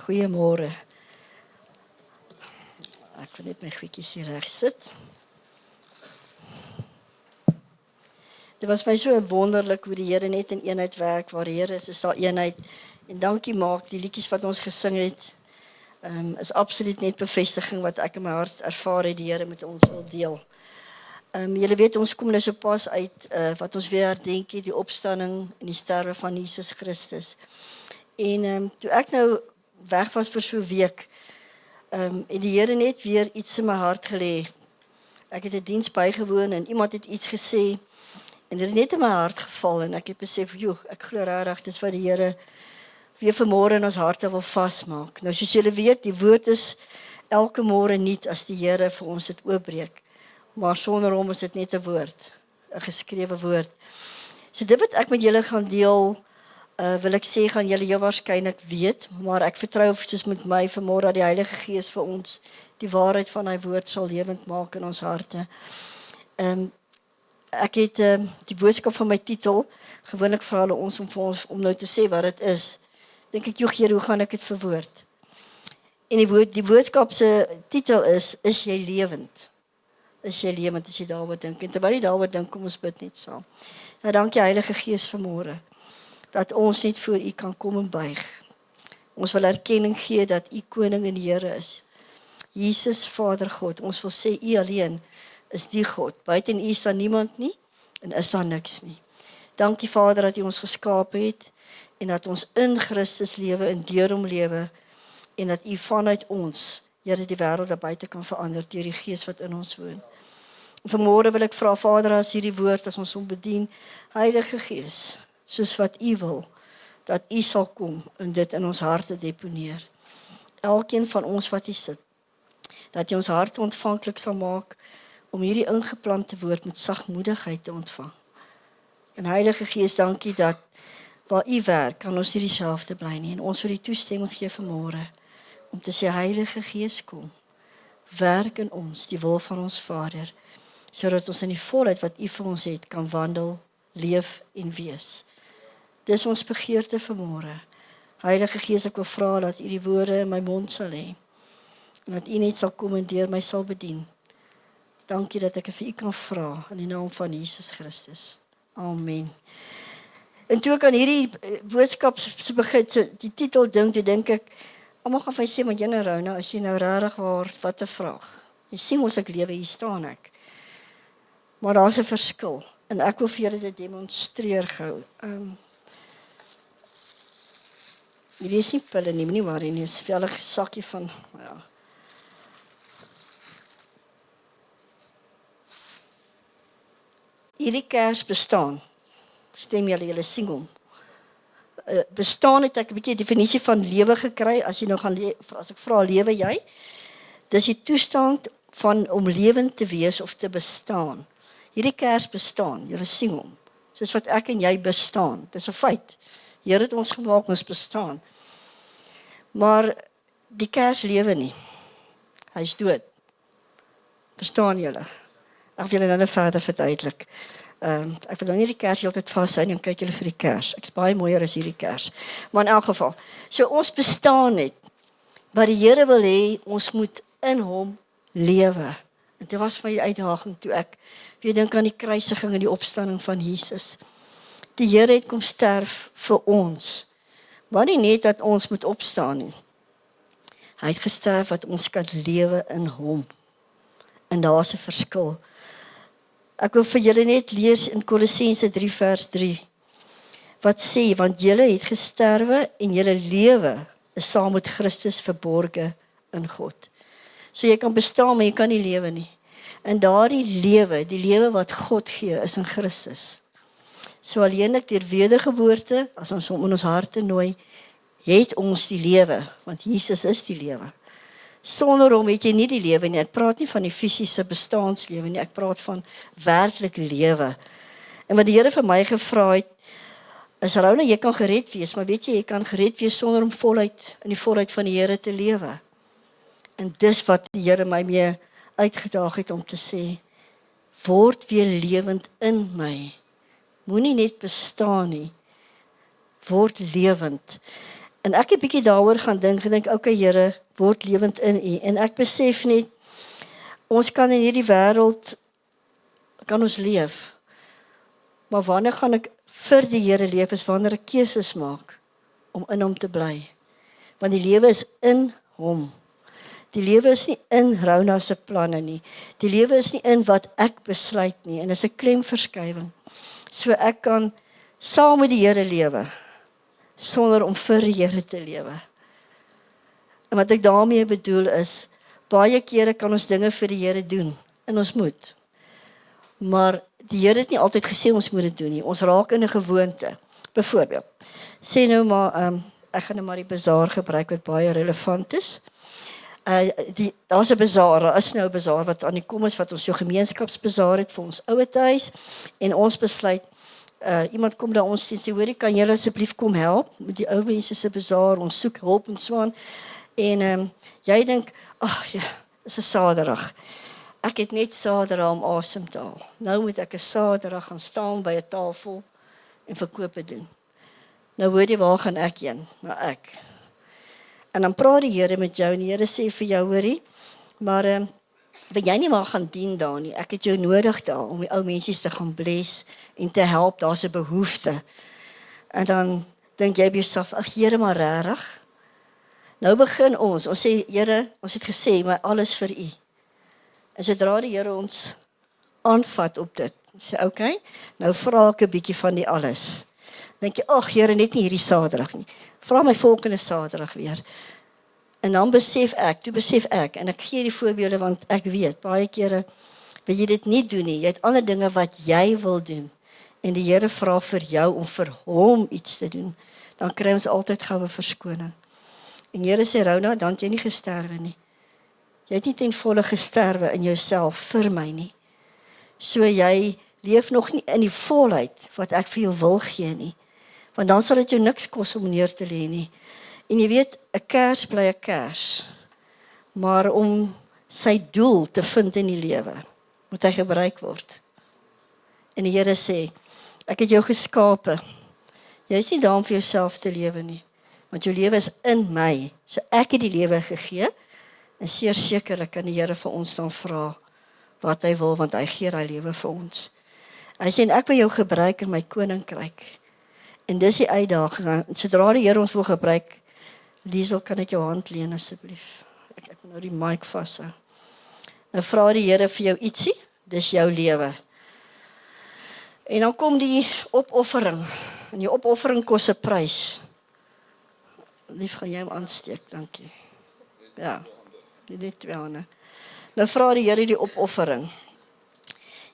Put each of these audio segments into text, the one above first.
Goeiemôre. Ek wil net my goedjies hier reg sit. Dit was my so wonderlik hoe die Here net in eenheid werk. Waar die Here is daar eenheid. En dankie maak, die liedjies wat ons gesing het, is absoluut net bevestiging wat ek in my hart ervaar het die Here met ons wil deel. Julle weet, ons kom nou so pas uit wat ons weer herdenk het, die opstanding en die sterwe van Jesus Christus. En toe ek nou weg was vir so 'n week, het die Here net weer iets in my hart gelê. Ek het 'n diens bygewoon en iemand het iets gesê en dit het net in my hart geval en ek het besef, joh, ek glo regtig dis wat die Here weer vanmôre in ons harte wil vasmaak. Nou soos julle weet, die woord is elke môre nuut as die Here vir ons dit oopbreek. Maar sonder hom is dit net 'n woord, 'n geskrewe woord. So dit wat ek met julle gaan deel, wil ek sê, gaan julle heel waarskynlik weet, maar ek vertrou soos met my vanmôre dat die Heilige Gees vir ons die waarheid van hy woord sal lewend maak in ons harte. Ek het die boodskap van my titel, gewoonlik vra hulle ons om nou te sê wat dit is. Dink ek, joh Heer, hoe gaan ek dit verwoord? En die boodskap se titel is jy lewend? Is jy lewend as jy daaroor dink? En terwyl jy daaroor dink, kom ons bid net saam. Ja, dankie Heilige Gees vanmôre, dat ons net voor U kan kom en buig. Ons wil erkenning gee dat U koning en Here is. Jesus, Vader God, ons wil sê U alleen is die God. Buiten U is daar niemand nie en is daar niks nie. Dankie Vader dat U ons geskaap het en dat ons in Christus lewe en deur hom lewe en dat U vanuit ons, Here, die wêreld daar buite kan verander deur die Gees wat in ons woon. En vanmôre wil ek vra Vader, as hierdie woord as ons hom bedien, Heilige Gees, soos wat U wil, dat U sal kom en dit in ons harte deponeer. Elkeen van ons wat hier sit, dat U ons harte ontvanklik sal maak om hierdie ingeplante woord met sagmoedigheid te ontvang. En Heilige Gees, dankie dat waar U werk, kan ons nie dieselfde bly nie. En ons wil die toestemming gee vanmôre om te sê, Heilige Gees, kom, werk in ons, die wil van ons Vader, sodat ons in die volheid wat U vir ons het, kan wandel, leef en wees. Dis ons begeerte vanmôre. Heilige Gees, ek wil vra dat U die woorde in my mond sal hê, en dat U net sal kom en deur my sal bedien. Dankie dat ek vir U kan vra, in die naam van Jesus Christus. Amen. En toe ek aan hierdie boodskap se begin, die titel dink ek, almal gaan vir my sê, maar Jenne Rona, as jy nou rarig waar, wat 'n vraag. Jy sien ons ek lewe, hier staan ek. Maar daar's 'n verskil, en ek wil vir julle dit demonstreer gou. Jy weet nie pille nie waarin is, vir julle 'n sakkie van, ja. Hierdie kers bestaan, stem julle sien hom. Bestaan het ek 'n bietjie definisie van lewe gekry, as jy nou gaan as ek vra, lewe jy? Dis die toestand van om lewend te wees of te bestaan. Hierdie kers bestaan, julle sien hom, soos wat ek en jy bestaan, dis 'n feit. Here het ons gemaak, ons bestaan. Maar die kers lewe nie, hy is dood. Verstaan julle? Ek wil julle nou verder verduidelik. Ek wil nou nie die kers heeltyd vashou en kyk julle vir die kers. Ek is baie mooier as hierdie kers. Maar in elk geval, so ons bestaan net, maar die Here wil hê, ons moet in hom lewe. En dit was my uitdaging toe ek weer dink aan die kruisiging en die opstanding van Jesus. Die Here het kom sterf vir ons, maar nie net dat ons moet opstaan nie. Hy het gesterf dat ons kan lewe in hom. En daar's 'n verskil. Ek wil vir julle net lees in Kolossense 3 vers 3, wat sê, want julle het gesterwe en julle lewe is saam met Christus verborge in God. So jy kan bestaan, maar jy kan nie lewe nie. En daardie lewe, die lewe wat God gee, is in Christus. So alleenlik deur wedergeboorte, as ons hom in ons harte nooi, het ons die lewe, want Jesus is die lewe. Sonder hom het jy nie die lewe nie. Ek praat nie van die fisiese bestaanslewe nie, ek praat van werklik lewe. En wat die Here vir my gevra het, is Rona, jy kan gered wees, maar weet jy kan gered wees sonder om voluit, in die volheid van die Here te lewe. En dis wat die Here my mee uitgedaag het om te sê, word weer lewend in my. Moenie net bestaan nie, word lewend. En ek het 'n bietjie daaroor gaan dink en dink, okay Here, word lewend in U. En ek besef net, ons kan in hierdie wêreld, kan ons leef. Maar wanneer gaan ek vir die Here leef, is wanneer ek keuses maak, om in hom te bly. Want die lewe is in hom. Die lewe is nie in Rona se planne nie. Die lewe is nie in wat ek besluit nie. En dis 'n klemverskywing. So ek kan saam met die Here lewe, sonder om vir die Here te lewe. En wat ek daarmee bedoel is, baie kere kan ons dinge vir die Here doen, en ons moet. Maar die Here het nie altyd gesê ons moet dit doen nie. Ons raak in 'n gewoonte. Byvoorbeeld, sê nou maar, ek gaan nou maar die bazaar gebruik wat baie relevant is. Daar's 'n bazaar, daar is nou 'n bazaar wat aan die kom is, wat ons jou gemeenskapsbazaar het vir ons ouetehuis, en ons besluit, iemand kom daar ons sê, hoorie, kan julle asseblief kom help met die ou mense se bazaar, ons soek hulp en so aan. En jy dink, ag ja, is 'n Saterdag. Ek het net Saterdag om asem te haal. Nou moet ek 'n Saterdag gaan staan by 'n tafel en verkope doen. Nou hoor jy, waar gaan ek heen? Nou ek. En dan praat die Here met jou en die Here sê vir jou, hoorie, maar wil jy nie maar gaan dien daar nie? Ek het jou nodig daar om die ou mensies te gaan bless en te help, daar's 'n behoefte. En dan dink jy by jouself, ag Here, maar regtig? Nou begin ons sê, Here, ons het gesê, maar alles vir U. En sodra die Here ons aanvat op dit, sê, okay, nou vra ek 'n bietjie van die alles. Dink jy, ag Here, net nie hierdie Saterdag nie. Vra my volgende Saterdag weer. En dan besef ek, en ek gee die voorbeelde, want ek weet, baie kere wil jy dit nie doen nie. Jy het ander dinge wat jy wil doen. En die Here vra vir jou om vir hom iets te doen. Dan kry ons altyd goue verskoning. En die Here sê, Rona, dan het jy nie gesterwe nie. Jy het nie ten volle gesterwe in jouself vir my nie. So jy leef nog nie in die volheid wat ek vir jou wil gee nie. Want dan sal dit jou niks kos om neer te lê nie. En jy weet, 'n kers bly 'n kers. Maar om sy doel te vind in die lewe, moet hy gebruik word. En die Here sê, ek het jou geskape. Jy is nie daar om vir jouself te lewe nie. Want jou lewe is in my. So ek het die lewe gegee. En seker sekerlik kan die Here vir ons dan vra wat hy wil, want hy gee hy lewe vir ons. Hy sê, en ek wil jou gebruik in my koninkryk. En dis die uitdaging. Sodra die Here ons wil gebruik, Liesel, kan ek jou hand leen asseblief? Ek moet nou die mic vashou. Nou vra die Here vir jou ietsie, dis jou lewe. En dan kom die opoffering. En die opoffering kos 'n prys. Lief, gaan jy hom aansteek, dankie. Ja, net 2 hande. Nou vra die Here die opoffering.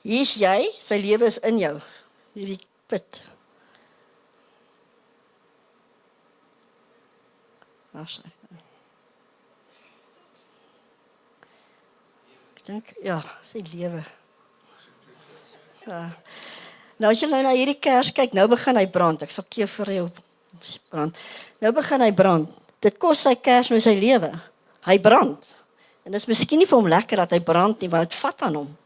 Hier is jy, sy lewe is in jou. Hierdie put. Ek dink, ja, sy lewe. Ja. Nou as jy nou na hierdie kers kyk, nou begin hy brand. Ek sal keer vir jou brand. Nou begin hy brand. Dit kos sy kers nou sy lewe. Hy brand. En dit is miskien nie vir hom lekker dat hy brand nie, want dit vat aan hom.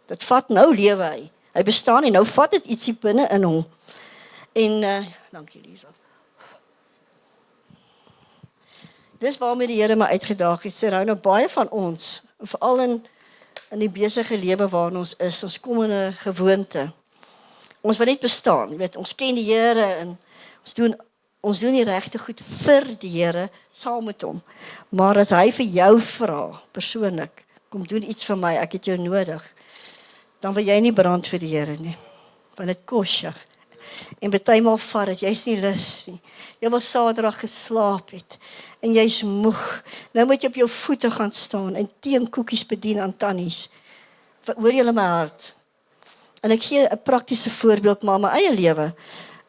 Dit vat, nou lewe hy. Hy bestaan nie, nou vat dit ietsie binne in hom. En, dankie Lisa. Dis waarmee die Here my uitgedaag het. Sê, nou baie van ons, veral in die besige lewe waarin ons is, ons kom in 'n gewoonte. Ons wil net bestaan, jy weet, ons ken die Here en ons doen die regte goed vir die Here, saam met hom. Maar as hy vir jou vra, persoonlik, kom doen iets vir my, ek het jou nodig, dan wil jy nie brand vir die Here nie, want dit kos jou. En partymal vat dit, jy's nie lus nie. Jy wil Saterdag geslaap het, en jy's moeg. Nou moet jy op jou voete gaan staan, en teenkoekies bedien aan tannies. Hoor julle my hart? En ek gee 'n praktiese voorbeeld maar my eie lewe.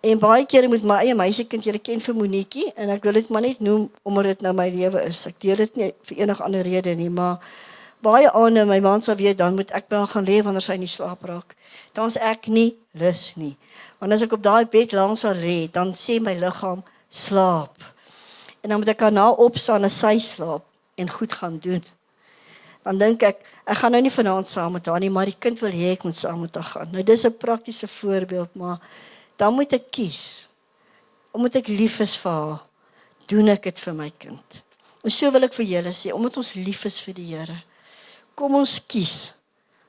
En baie kere met my eie meisiekind, julle ken vir Moniquie, en ek wil dit maar net noem, omdat dit nou my lewe is. Ek deel dit nie vir enige ander rede nie, maar baie aande, my man sal weet, dan moet ek by haar gaan lê, wanneer sy nie slaap raak. Dan is ek nie lus nie. Want as ek op daai bed langs haar lê, dan sê my liggaam, slaap. En dan moet ek daarna opstaan as sy slaap, en goed gaan doen. Dan dink ek gaan nou nie vanaand saam met haar nie, maar die kind wil hê ek moet saam met haar gaan. Nou dis 'n praktiese voorbeeld, maar dan moet ek kies. Omdat ek lief is vir haar, doen ek dit vir my kind. En so wil ek vir julle sê, omdat ons lief is vir die Here, kom ons kies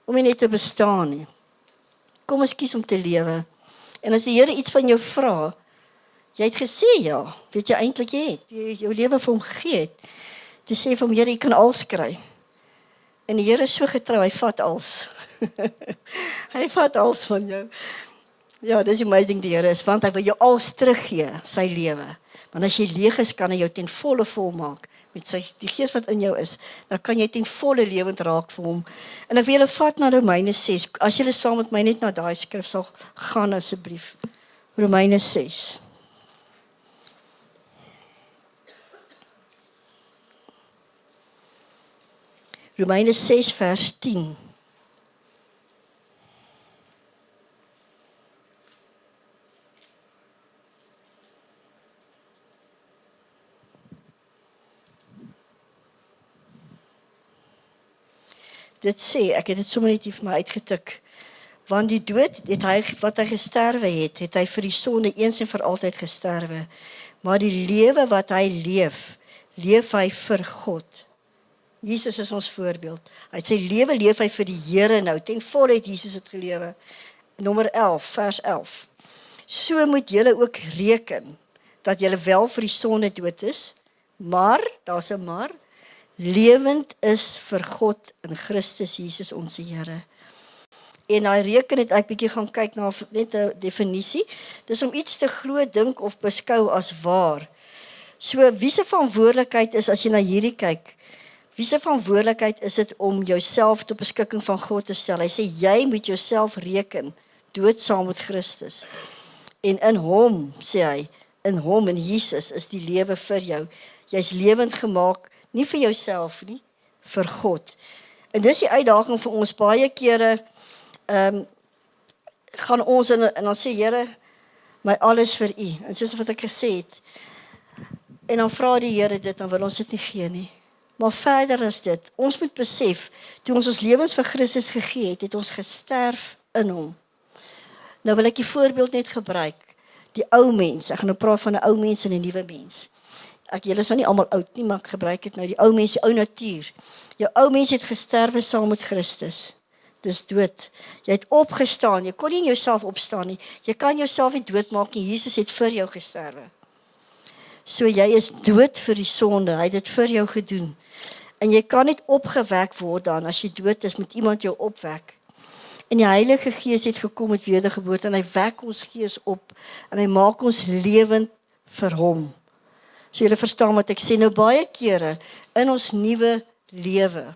om nie net te bestaan nie. Kom ons kies om te lewe. En as die Here iets van jou vra, jy het gesê ja, weet jy eintlik jy het, jy jou lewe vir hom gegee het, te sê vir hom, Here, jy kan alles kry. En die Here is so getrou, hy vat alles. Hy vat alles van jou. Ja, dis amazing die Here is, want hy wil jou alles teruggee, sy lewe. Want as jy leeg is, kan hy jou ten volle volmaak. Met die gees wat in jou is, dan kan jy ten volle lewend raak vir hom. En ek wil julle vat na Romeine 6. As julle saam met my net na daai skrif sal gaan asseblief. Romeine 6. Romeine 6 vers 10. Dit sê, ek het dit sommer net hier vir my uitgetik, want die dood, wat hy gesterwe het hy vir die sonde eens en vir altyd gesterwe, maar die lewe wat hy leef hy vir God. Jesus is ons voorbeeld. Hy het sy lewe leef hy vir die Here nou, ten volle het Jesus het gelewe. Nommer 11, vers 11. So moet julle ook reken, dat julle wel vir die sonde dood is, maar, daar's 'n maar, lewend is vir God in Christus Jesus ons Here. En hy reken het ek bietjie gaan kyk na net 'n definisie. Dis om iets te glo, dink of beskou as waar. So wie se verantwoordelikheid is as jy na hierdie kyk? Wie se verantwoordelikheid is dit om jouself tot beskikking van God te stel? Hy sê jy moet jouself reken dood saam met Christus. En in hom, sê hy, in hom en Jesus is die lewe vir jou. Jy's lewend gemaak, nie vir jouself nie, vir God. En dis die uitdaging vir ons baie kere, gaan ons en dan sê Here, my alles vir U. En soos wat ek gesê het, en dan vra die Here dit, dan wil ons dit nie gee nie. Maar verder as dit, ons moet besef, toe ons lewens vir Christus gegee het, het ons gesterf in hom. Nou wil ek die voorbeeld net gebruik, die ou mens, ek gaan nou praat van 'n ou mens en 'n nuwe mens. Julle is nou nie almal oud nie, maar ek gebruik dit nou, die ou mens, die ou natuur. Jou ou mens het gesterwe saam met Christus. Dis dood. Jy het opgestaan, jy kon nie in jouself opstaan nie. Jy kan jouself nie doodmaak nie, Jesus het vir jou gesterwe. So jy is dood vir die sonde, hy het dit vir jou gedoen. En jy kan niet opgewek word dan, as jy dood is, moet iemand jou opwek. En die Heilige Gees het gekom met wedergeboorte, en hy wek ons gees op, en hy maak ons lewend vir hom. So julle verstaan wat ek sê, nou baie kere, in ons nuwe lewe,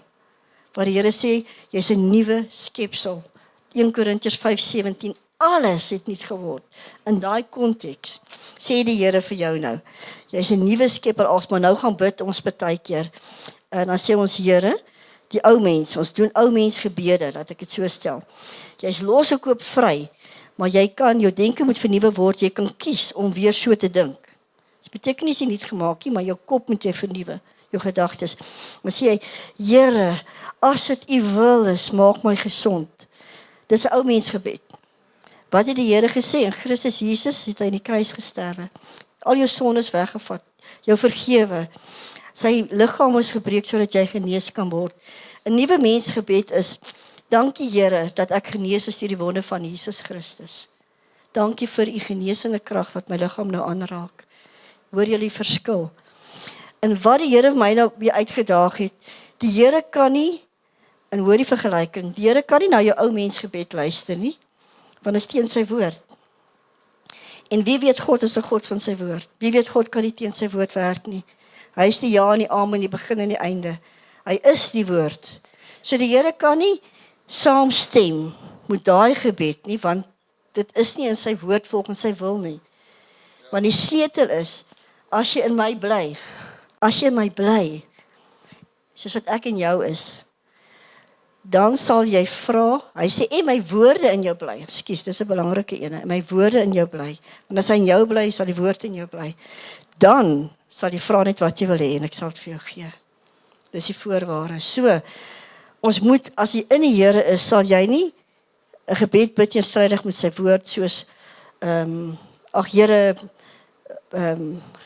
waar die Here sê, jy's 'n nuwe skepsel. 1 Korintiërs 5:17, alles het nuut geword. In daai konteks, sê die Here vir jou nou, jy's 'n nuwe skepper, as maar nou gaan bid ons baie keer, en dan sê ons, Here, die ou mens, ons doen ou mens gebede, dat ek dit so stel. Jy's losgekoop vry, maar jy kan, jou denke moet vernuwe word, jy kan kies om weer so te dink. Dit beteken nie jy nie gemaak nie, maar jou kop moet jy vernuwe, jou gedagtes. Maar sê jy, Here, as dit U wil is, maak my gesond. Dis 'n ou mens gebed. Wat het die Here gesê? In Christus Jesus het hy in die kruis gesterwe. Al jou sondes weggevat, jou vergewe. Sy liggaam is gebreek sodat jy genees kan word. 'n Nuwe mensgebed is, dankie Here dat ek genees is deur die wonde van Jesus Christus. Dankie vir U genesende krag wat my liggaam nou aanraak. Hoor julle die verskil? En wat die Here my nou weer uitgedaag het, die Here kan nie, en hoor die vergelyking, die Here kan nie na jou ou mensgebed luister nie, want dit is teen sy woord. En wie weet God is 'n God van sy woord? Wie weet God kan nie teen sy woord werk nie? Hy is die ja en die amen, die begin en die einde. Hy is die woord. So die Here kan nie saamstem met daai gebed nie, want dit is nie in sy woord volgens sy wil nie. Want die sleutel is, as jy in my bly, soos wat ek in jou is, dan sal jy vra, hy sê, en my woorde in jou bly, ekskuus, dis 'n belangrike ene, my woorde in jou bly, want as hy in jou bly, sal die woord in jou bly, dan sal jy vra net wat jy wil hê, en ek sal het vir jou gee. Dis die voorwaarde. So, ons moet, as jy in die Here is, sal jy nie 'n gebed bid teenstrydig met sy woord, soos, ag Here,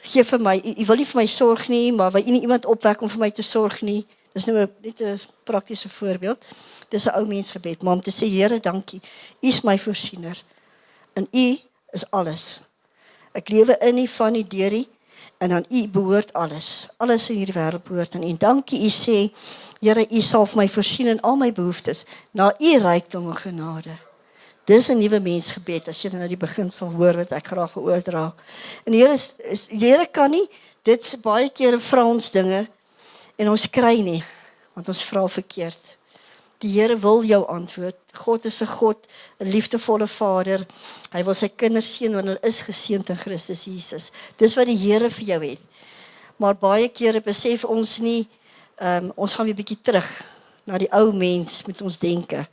gee vir my, u wil nie vir my sorg nie, maar wil u nie iemand opwek om vir my te sorg nie. Dis nou net 'n praktiese voorbeeld. Dis 'n ou mens gebed, maar om te sê, Here, dankie, u is my voorsiener, en u is alles. Ek lewe in u, van u, deur u, en aan u behoort alles. Alles in hierdie wêreld behoort aan u. En dankie, u sê, Here, u sal vir my voorsien in al my behoeftes, na u rykdom en genade. Dis 'n nuwe mensgebed, as jy nou die beginsel hoor wat ek graag wil oordra. En die Here kan nie, dit baie kere vra ons dinge, en ons kry nie, want ons vra verkeerd. Die Here wil jou antwoord. God is 'n God, 'n liefdevolle Vader. Hy wil sy kinders seën, want hulle is geseënd in Christus Jesus. Dis wat die Here vir jou het. Maar baie kere besef ons nie, ons gaan weer bietjie terug na die ou mens met ons denke.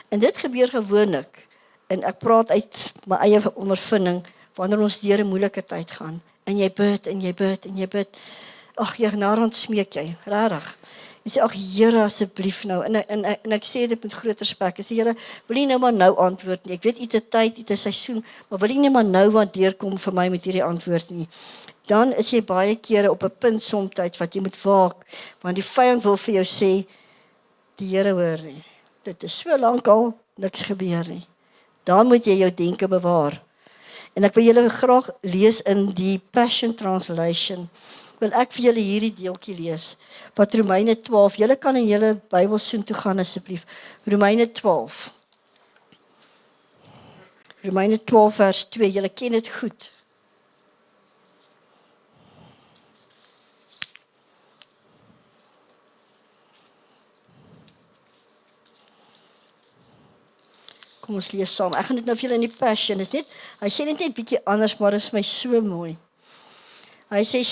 En dit gebeur gewoonlik, en ek praat uit my eie ondervinding, wanneer ons deur 'n moeilike tyd gaan, en jy bid, en jy bid, en jy bid, ag, jy naderhand smeek jy, regtig. Jy sê, ag Here, asseblief nou, en ek sê dit met groot respek, ek sê, Here, wil nie nou maar nou antwoord nie, ek weet, iets 'n tyd, iets 'n seisoen, maar wil nie nou maar nou wat deurkom vir my met hierdie antwoord nie. Dan is jy baie kere op 'n punt somtyds wat jy moet waak, want die vyand wil vir jou sê, die Here hoor nie, dit is so lank al, niks gebeur nie. Dan moet jy jou denke bewaar. En ek wil julle graag lees in die Passion Translation, wil ek vir julle hierdie deeltjie lees, wat Romeine 12, julle kan in julle Bybel soontoe gaan asseblief, Romeine 12. Romeine 12 vers 2, julle ken dit goed. Kom ons lees saam, ek gaan dit nou vir julle in die Passion, is net, hy sê net 'n bietjie anders, maar dit is my so mooi. Hy sê,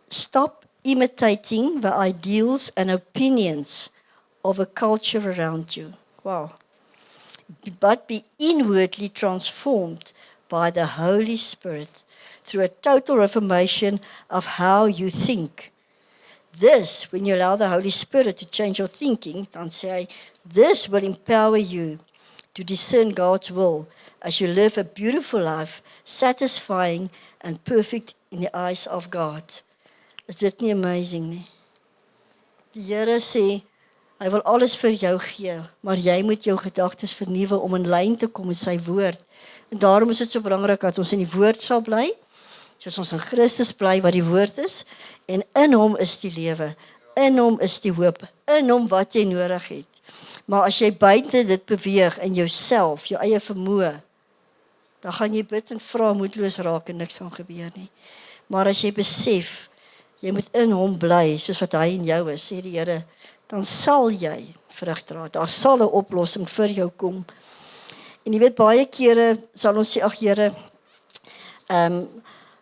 stop imitating the ideals and opinions of a culture around you. Wow. But be inwardly transformed by the Holy Spirit through a total reformation of how you think. This, when you allow the Holy Spirit to change your thinking, dan sê hy, this will empower you to discern God's will as you live a beautiful life, satisfying and perfect in the eyes of God. Is dit nie amazing nie? Die Here sê, hy wil alles vir jou gee, maar jy moet jou gedagtes vernuwe om in lyn te kom met sy woord. En daarom is dit so belangrik dat ons in die woord sal bly, soos ons in Christus bly wat die woord is, en in hom is die lewe, in hom is die hoop, in hom wat jy nodig het. Maar as jy buite dit beweeg in jouself, jou eie vermoë, dan gaan jy bid en vra moedeloos raak en niks gaan gebeur nie. Maar as jy besef, jy moet in hom bly, soos wat hy in jou is, sê die Here, dan sal jy vrug dra. Daar sal 'n oplossing vir jou kom. En jy weet, baie kere sal ons sê, ag Here,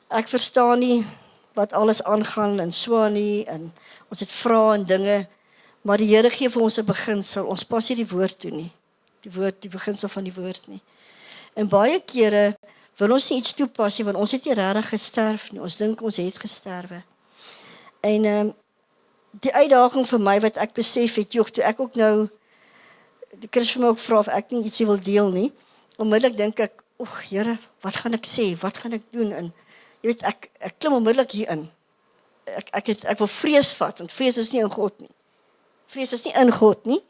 ek verstaan nie wat alles aangaan en so nie, en ons het vrae en dinge, maar die Here gee vir ons 'n beginsel, ons pas nie die woord toe nie, die beginsel van die woord nie. En baie kere wil ons nie iets toepas nie, want ons het nie regtig gesterf nie, ons dink ons het gesterwe. En die uitdaging vir my wat ek besef het, toe ek ook nou, die Chris vir my ook vra of ek nie ietsie wil deel nie, onmiddellik dink ek, oeg Here, wat gaan ek sê, wat gaan ek doen, en jy weet, ek klim onmiddellik hierin, ek wil vrees vat, want vrees is nie in God nie, vrees is nie in God nie,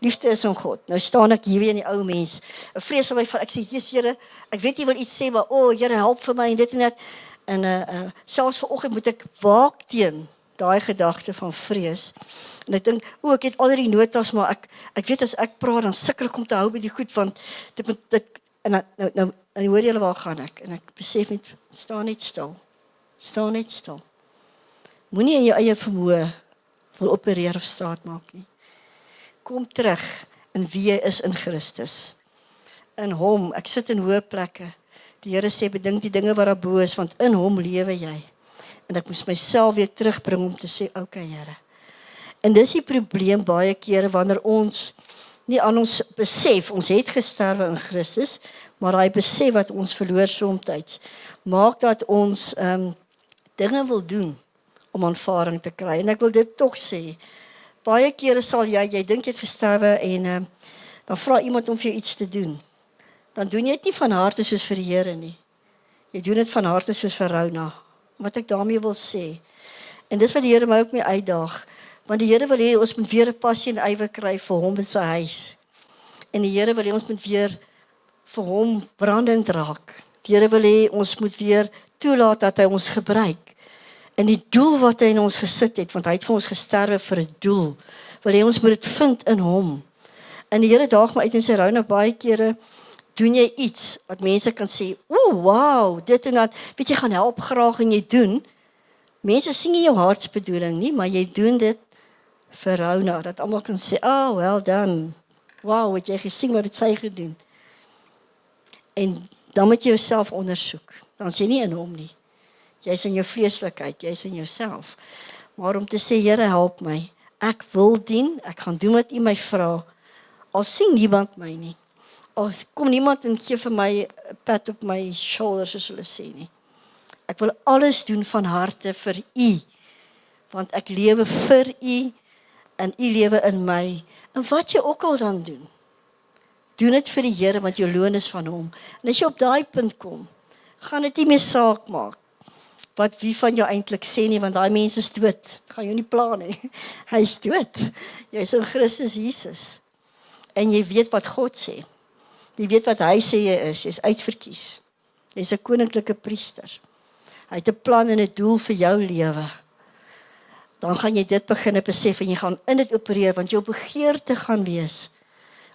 liefde is in God. Nou staan ek hier weer in die ou mens, 'n vrees van my, ek sê, Jesus Here, ek weet jy wil iets sê, maar Here, help vir my, en dit en dat, en selfs vanoggend moet ek waak teen daai gedagte van vrees, en ek dink, ek het al die notas, maar ek weet as ek praat, dan sukkel ek om te hou by die goed, want en nou hoor julle waar gaan ek, en ek besef net, staan net stil, moenie in jou eie vermoë wil opereer of staat maak nie, kom terug in wie jy is in Christus, in hom, ek sit in hoë plekke, die Here sê, bedink die dinge wat daar bo is, want in hom lewe jy, en ek moes myself weer terugbring om te sê, okay Here, en dis die probleem baie kere, wanneer ons nie aan ons besef, ons het gesterwe in Christus, maar hy besef wat ons verloor somtyds, maak dat ons dinge wil doen, om aanvaring te kry, en ek wil dit tog sê, baie kere sal jy dink jy het gesterwe, en dan vra iemand om vir jou iets te doen, dan doen jy dit nie van harte soos vir die Here nie, Jy doen dit van harte soos vir Rona. Wat ek daarmee wil sê. En dis wat die Here my ook mee uitdaag. Want die Here wil hê ons moet weer 'n passie en ywer kry vir hom in sy huis. En die Here wil hê ons moet weer vir hom brandend raak. Die Here wil hê ons moet weer toelaat dat hy ons gebruik. En die doel wat hy in ons gesit het, want hy het vir ons gesterwe vir 'n doel, wil hê ons moet dit vind in hom. En die Here daag my uit in sy Rona baie kere, doen jy iets wat mense kan sê, wow, dit en dat, weet jy, gaan help graag en jy doen. Mense sien nie jou hartsbedoeling nie, maar jy doen dit vir Rona, dat almal kan sê, well done. Wow, het jy gesien wat het sy gedoen? En dan moet jy jouself ondersoek. Dan is jy nie in hom nie. Jy is in jou vleeslikheid, jy is in jouself. Maar om te sê, Here, help my. Ek wil dien, ek gaan doen wat U my vra. Al sien niemand my nie. Al kom niemand en gee vir my 'n pat op my shoulder, soos hulle sê nie. Ek wil alles doen van harte vir U. Want ek lewe vir U en U lewe in my. En wat jy ook al dan doen, doen dit vir die Here, want jou loon is van hom. En as jy op daai punt kom, gaan dit nie meer saak maak wat wie van jou eintlik sê nie, want daai mens is dood. Gaan jou nie pla nie. Hy is dood. Jy is in Christus Jesus. En jy weet wat God sê. Jy weet wat hy sê jy is uitverkies. Jy is 'n koninklike priester. Hy het 'n plan en 'n doel vir jou lewe. Dan gaan jy dit begin besef en jy gaan in dit opereer, want jou begeerte gaan wees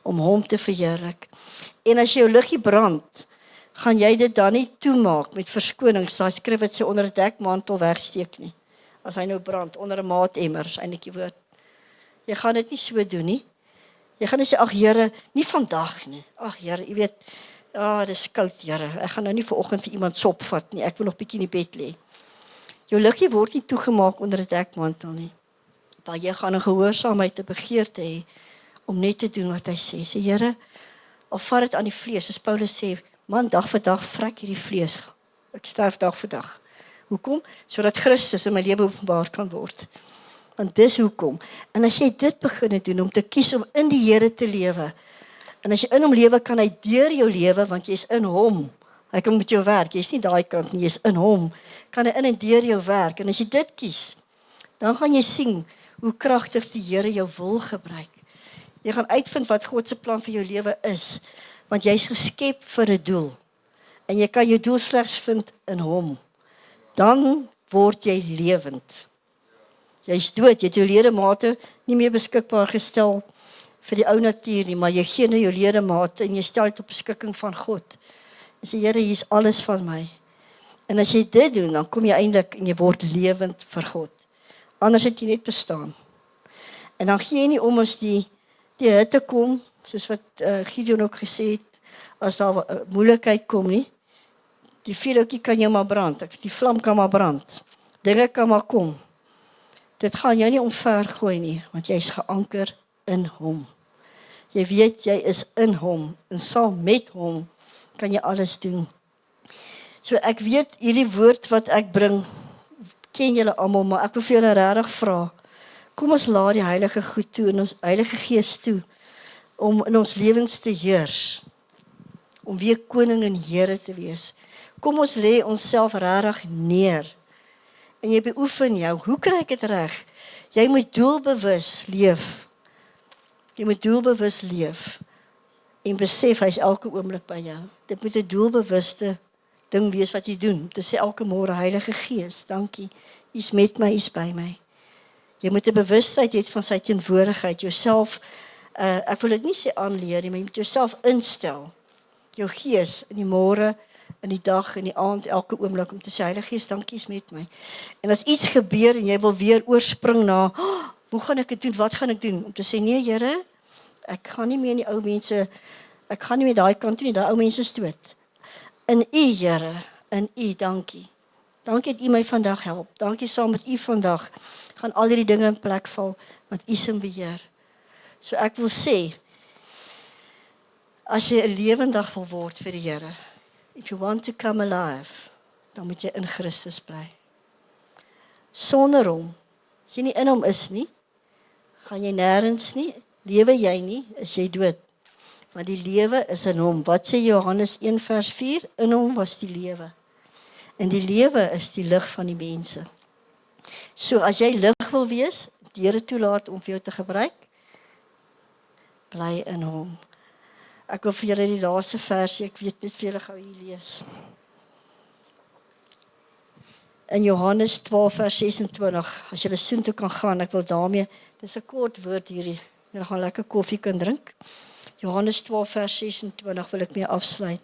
om hom te verheerlik. En as jou liggie brand, gaan jy dit dan nie toemaak met verskonings. Daai skrif wat sê onder 'n dekmantel wegsteek nie. As hy nou brand onder 'n maatemmer, is eintlik die woord. Jy gaan dit nie so doen nie. Jy gaan nie sê, ag Here, nie vandag nie. Ag Here, jy weet, dis koud, Here. Ek gaan nou nie vanoggend vir iemand sop vat nie. Ek wil nog bietjie in die bed lê. Jou liggie word nie toegemaak onder 'n dekmantel nie. Maar jy gaan 'n gehoorsaamheid te begeerte hê om net te doen wat hy sê. Sê Here, al vat dit aan die vlees, soos Paulus sê, man, dag vir dag vrek hierdie vlees. Ek sterf dag vir dag. Hoekom? Sodat Christus in my lewe openbaar kan word. Want dis hoekom. En as jy dit begin doen om te kies om in die Here te lewe, en as jy in hom lewe, kan hy deur jou lewe, want jy is in hom. Hy kan met jou werk, jy is nie daai kant nie, jy is in hom. Kan hy in en deur jou werk. En as jy dit kies, dan gaan jy sien hoe kragtig die Here jou wil gebruik. Jy gaan uitvind wat God se plan vir jou lewe is, want jy is geskep vir 'n doel. En jy kan jou doel slegs vind in hom. Dan word jy lewend. Jy is dood, jy het jou ledemate nie meer beskikbaar gestel vir die ou natuur nie, maar jy gee nou jou ledemate en jy stel dit op beskikking van God. En sê, Here, hier is alles van my. En as jy dit doen, dan kom jy eintlik en jy word lewend vir God. Anders het jy net bestaan. En dan gee jy nie om as die hitte kom, soos wat Gideon ook gesê het, as daar moeilikheid kom nie, die vuurhoutjie kan jou maar brand, die vlam kan maar brand, dinge kan maar kom. Dit gaan jou nie omvergooi nie, want jy is geanker in hom. Jy weet, jy is in hom, en saam met hom kan jy alles doen. So ek weet, hierdie woord wat ek bring, ken julle almal, maar ek wil vir julle regtig vra, kom ons laat die Heilige goed toe, en ons Heilige Gees toe, om in ons lewens te heers, om weer koning en Here te wees. Kom ons lê onsself regtig neer, en jy beoefen jou, hoe kry ek dit reg? Jy moet doelbewus leef. Jy moet doelbewus leef, en besef, hy is elke oomblik by jou. Dit moet 'n doelbewuste ding wees wat jy doen, te sê elke môre, Heilige Gees, dankie, U is met my, U is by my. Jy moet 'n bewustheid hê van sy teenwoordigheid, jouself, ek wil dit nie sê aanleer nie, maar jy moet jouself instel, jou gees, in die môre, in die dag, in die aand, elke oomblik, om te sê, Heilige Gees, dankie, is met my. En as iets gebeur, en jy wil weer oorspring na, hoe gaan ek dit doen, wat gaan ek doen? Om te sê, nee Here, ek gaan nie meer in die ou mense, ek gaan nie meer daai kant toe nie, daai ou mense is dood. In U, Here, in U, dankie. Dankie dat U my vandag help. Dankie saam met U vandag, gaan al hierdie dinge in plek val, want U is in beheer. So ek wil sê, as jy 'n lewendig wil word vir die Here, if you want to come alive, dan moet jy in Christus bly. Sonder hom, as jy nie in hom is nie, gaan jy nêrens nie, lewe jy nie, is jy dood. Want die lewe is in hom. Wat sê Johannes 1 vers 4? In hom was die lewe. En die lewe is die lig van die mense. So as jy lig wil wees, die Here toelaat om vir jou te gebruik, bly in hom. Ek wil vir julle die laaste versie, ek weet net vir julle gou hier lees. In Johannes 12 vers 26, as julle soontoe kan gaan, ek wil daarmee, dis 'n kort woord hierdie, julle gaan lekker koffie kan drink. Johannes 12 vers 26 wil ek mee afsluit.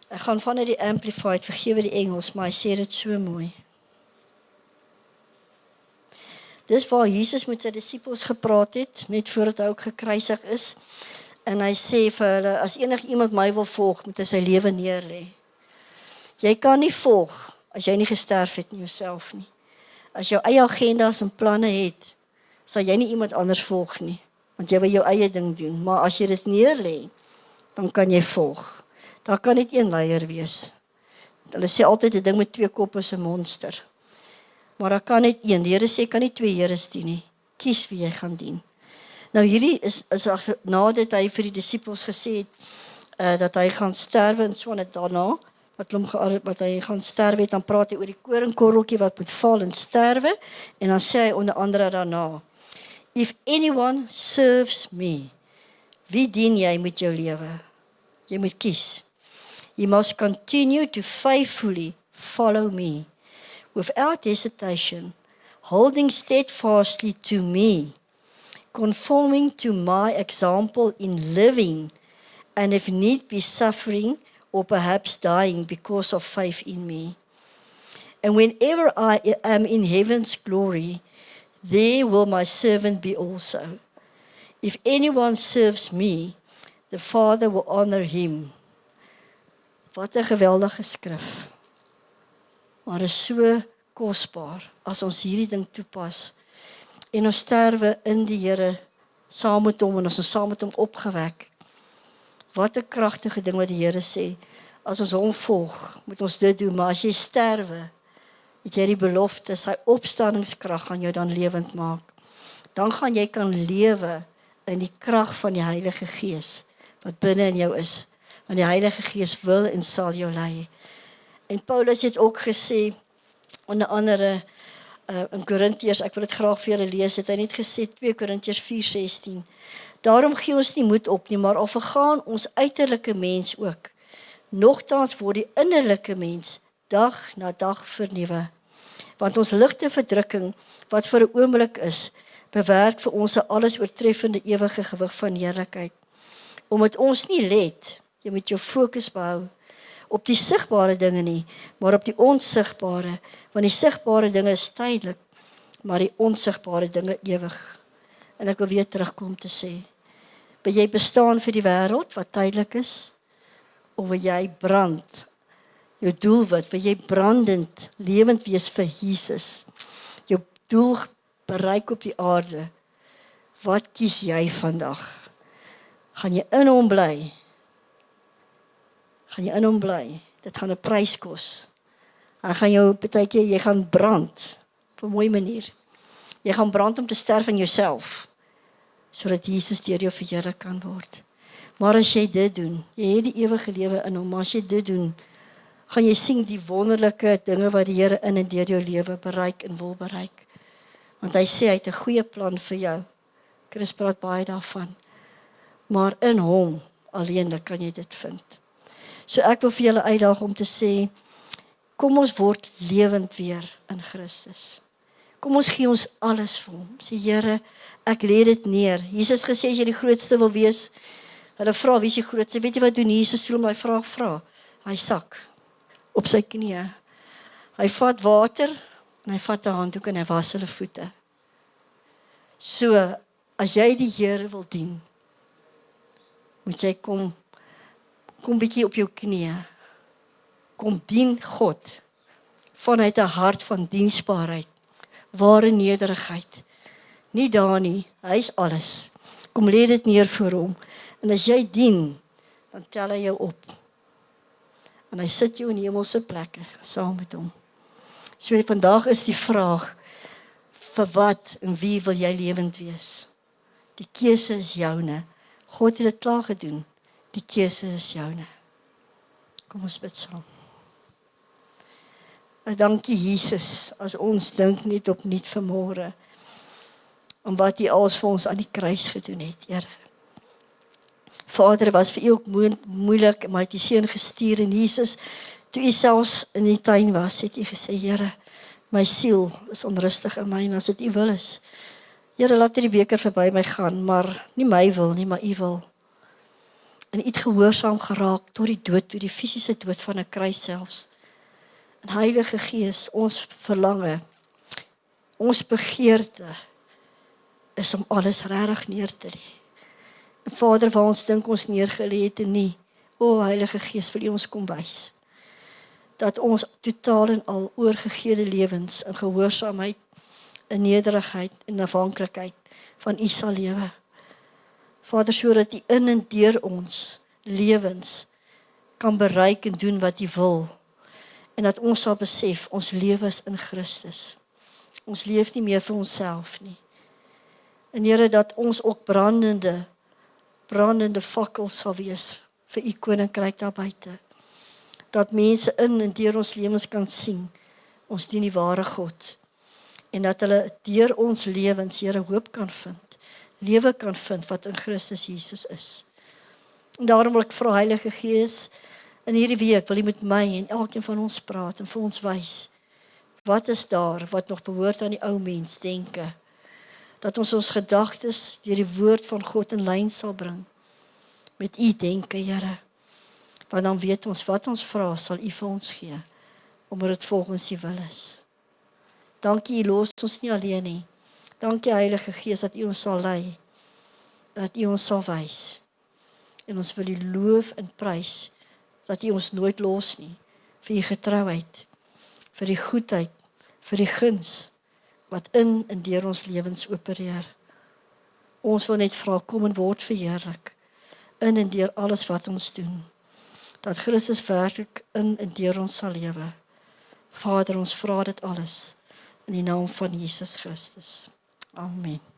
Ek gaan vanuit die Amplified, vergewe die Engels, maar hy sê dit so mooi. Dis waar Jesus met sy disippels gepraat het, net voordat hy ook gekruisig is. En hy sê vir hulle, as iemand my wil volg, moet hy sy lewe neerlê. Jy kan nie volg, as jy nie gesterf het in jouself nie. As jou eie agendas en planne het, sal jy nie iemand anders volg nie. Want jy wil jou eie ding doen. Maar as jy dit neerlê, dan kan jy volg. Daar kan net een leier wees. Hulle sê altyd, 'n ding met 2 koppe is 'n monster. Maar daar kan net een. Die Here sê, kan nie 2 heres dien nie. Kies wie jy gaan dien. Nou hierdie is nadat hy vir die disippels gesê het, dat hy gaan sterwe en so net daarna, wat hy gaan sterwe het, dan praat hy oor die koringkorreltjie wat moet val en sterwe, en dan sê hy onder andere daarna, if anyone serves me, wie dien jy met jou lewe? Jy moet kies. You must continue to faithfully follow me, without hesitation, holding steadfastly to me, conforming to my example in living, and if need be suffering or perhaps dying because of faith in me. And whenever I am in heaven's glory, there will my servant be also. If anyone serves me, the Father will honor him. Wat 'n geweldige skrif. Maar is so kosbaar as ons hierdie ding toepas. En ons sterwe in die Here saam met hom en ons saam met hom opgewek. Wat 'n kragtige ding wat die Here sê. As ons hom volg, moet ons dit doen. Maar as jy sterwe, het jy die belofte, sy opstandingskrag gaan jou dan lewend maak. Dan gaan jy kan lewe in die krag van die Heilige Gees wat binne in jou is. Want die Heilige Gees wil en sal jou lei. En Paulus het ook gesê, onder andere in Korintiërs, ek wil dit graag vir julle lees, het hy net gesê, 2 Korintiërs 4:16. Daarom gee ons nie moed op nie, maar al vergaan ons uiterlike mens ook. Nogtans word die innerlike mens dag na dag vernuwe. Want ons ligte verdrukking, wat vir 'n oomblik is, bewerk vir ons 'n alles oortreffende ewige gewig van heerlikheid. Omdat ons nie let, jy moet jou fokus behou, op die sigbare dinge nie, maar op die onsigbare, want die sigbare dinge is tydelik, maar die onsigbare dinge ewig. En ek wil weer terugkom te sê, wil jy bestaan vir die wêreld wat tydelik is, of wil jy brand, jou doelwit, wil jy brandend, lewend wees vir Jesus, jou doel bereik op die aarde, wat kies jy vandag? Gaan jy in hom bly? Gaan jy in hom bly? Dit gaan 'n prys kos. Hy gaan jou partykeer, jy gaan brand, op 'n mooi manier. Jy gaan brand om te sterf in jouself, sodat Jesus deur jou verheerlik kan word. Maar as jy dit doen, jy het die ewige lewe in hom, maar as jy dit doen, gaan jy sien die wonderlike dinge wat die Here in en deur jou lewe bereik en wil bereik. Want hy sê, hy het 'n goeie plan vir jou. Chris praat baie daarvan. Maar in hom alleenlik kan jy dit vind. So ek wil vir julle uitdaag om te sê, kom ons word lewend weer in Christus. Kom ons gee ons alles vir hom. Sê Here, ek lê dit neer. Jesus gesê, as jy die grootste wil wees, hulle vra, wie is die grootste? Weet jy wat doen Jesus toe om hy vraag vra? Hy sak op sy knieë. Hy vat water en hy vat 'n handdoek en hy was hulle voete. So, as jy die Here wil dien, moet jy kom bietjie op jou knieë. Kom dien God vanuit 'n hart van diensbaarheid, ware nederigheid. Nie daar nie, hy is alles. Kom lê dit neer voor hom. En as jy dien, dan tel hy jou op. En hy sit jou in hemelse plekke saam met hom. So vandag is die vraag, vir wat en wie wil jy lewend wees? Die keuse is joune. God het dit klaar gedoen. Die keuse is joune. Kom ons bid saam. Dankie Jesus, as ons dink net opnuut vanmôre, om wat U als vir ons aan die kruis gedoen het, Here. Vader, was vir U ook moeilik, maar het U seun gestuur en Jesus, toe U selfs in die tuin was, het U gesê, Here, my siel is onrustig in my, en as dit U wil is, Here, laat hierdie beker verby my gaan, maar nie my wil nie, maar U wil. En U het gehoorsaam geraak tot die dood, tot die fisiese dood van 'n kruis selfs. En Heilige Gees, ons verlange, ons begeerte, is om alles regtig neer te lê. En Vader, waar ons dink ons neergelê het en nie, o Heilige Gees, wil U ons kom wys, dat ons totaal en al oorgegeede lewens in gehoorsaamheid, in nederigheid en afhanklikheid van U sal lewe. Vader, sodat U in en deur ons lewens kan bereik en doen wat U wil. En dat ons sal besef, ons lewe is in Christus. Ons leef nie meer vir onsself nie. En Here, dat ons ook brandende fakkels sal wees vir U koninkryk daar buite. Dat mense in en deur ons lewens kan sien, ons dien die ware God. En dat hulle deur ons lewens, Here, hoop kan vind, lewe kan vind wat in Christus Jesus is. En daarom wil ek vra, Heilige Gees, in hierdie week wil U met my en elkeen van ons praat en vir ons wys, wat is daar wat nog behoort aan die ou mens denke, dat ons gedagtes deur die woord van God in lyn sal bring, met U denke, Here, want dan weet ons wat ons vra, sal U vir ons gee, omdat dit volgens U wil is. Dankie, U los ons nie alleen nie. Dankie, Heilige Gees, dat U ons sal lei, en dat U ons sal wys. En ons wil U loof en prys, dat U ons nooit los nie, vir U getrouheid, vir die goedheid, vir die guns, wat in en deur ons lewens opereer. Ons wil net vra, kom en word verheerlik, in en deur alles wat ons doen, dat Christus werklik in en deur ons sal lewe. Vader, ons vra dit alles, in die naam van Jesus Christus. Amen.